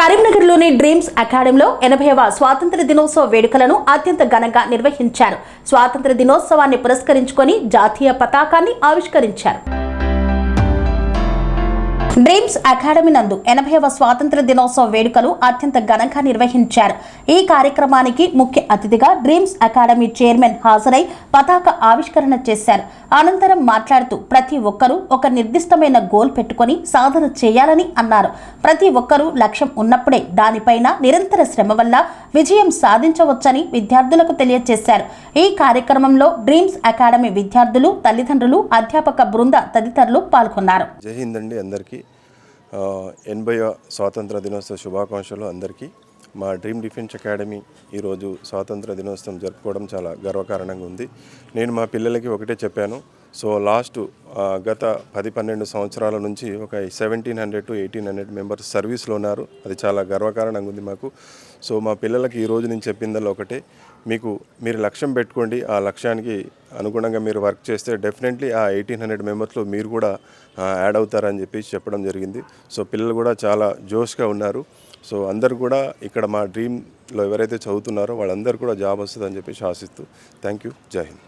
కరీంనగర్లోని డ్రీమ్స్ అకాడమీలో 80వ స్వాతంత్ర దినోత్సవ వేడుకలను అత్యంత ఘనంగా నిర్వహించారు. స్వాతంత్ర దినోత్సవాన్ని పురస్కరించుకొని జాతీయ పతాకాన్ని ఆవిష్కరించారు. డ్రీమ్స్ అకాడమీ నందు 80వ స్వాతంత్ర దినోత్సవ వేడుకలు అత్యంత ఘనంగా నిర్వహించారు. ఈ కార్యక్రమానికి ముఖ్య అతిథిగా డ్రీమ్స్ అకాడమీ చైర్మన్ హాజరై పతాక ఆవిష్కరణ చేశారు. అనంతరం మాట్లాడుతూ ప్రతి ఒక్కరూ ఒక నిర్దిష్టమైన గోల్ పెట్టుకొని సాధన చేయాలని అన్నారు. ప్రతి ఒక్కరూ లక్ష్యం ఉన్నప్పుడే దానిపైన నిరంతర శ్రమ వల్ల విజయం సాధించవచ్చని విద్యార్థులకు తెలియజేశారు. ఈ కార్యక్రమంలో డ్రీమ్స్ అకాడమీ విద్యార్థులు, తల్లిదండ్రులు, అధ్యాపక బృంద తదితరులు పాల్గొన్నారు. జై హింద్ అండి అందరికీ. 80వ స్వాతంత్ర దినోత్సవ శుభాకాంక్షలు అందరికీ. మా డ్రీమ్ డిఫెన్స్ అకాడమీ ఈరోజు స్వాతంత్ర దినోత్సవం జరుపుకోవడం చాలా గర్వకారణంగా ఉంది. నేను మా పిల్లలకి ఒకటే చెప్పాను. సో గత 10-12 సంవత్సరాల నుంచి ఒక 1700 to 1800 మెంబర్స్ సర్వీస్లో ఉన్నారు. అది చాలా గర్వకారణంగా ఉంది మాకు. సో మా పిల్లలకి ఈరోజు నేను చెప్పిందల్లా ఒకటే, మీరు లక్ష్యం పెట్టుకోండి. ఆ లక్ష్యానికి అనుగుణంగా మీరు వర్క్ చేస్తే డెఫినెట్లీ ఆ 1800 మెంబర్స్లో మీరు కూడా యాడ్ అవుతారని చెప్పడం జరిగింది. సో పిల్లలు కూడా చాలా జోష్గా ఉన్నారు. సో అందరు కూడా ఇక్కడ మా డ్రీమ్లో ఎవరైతే చదువుతున్నారో వాళ్ళందరూ కూడా జాబ్ వస్తుందని ఆశిస్తూ థ్యాంక్ యూ. జై హింద్.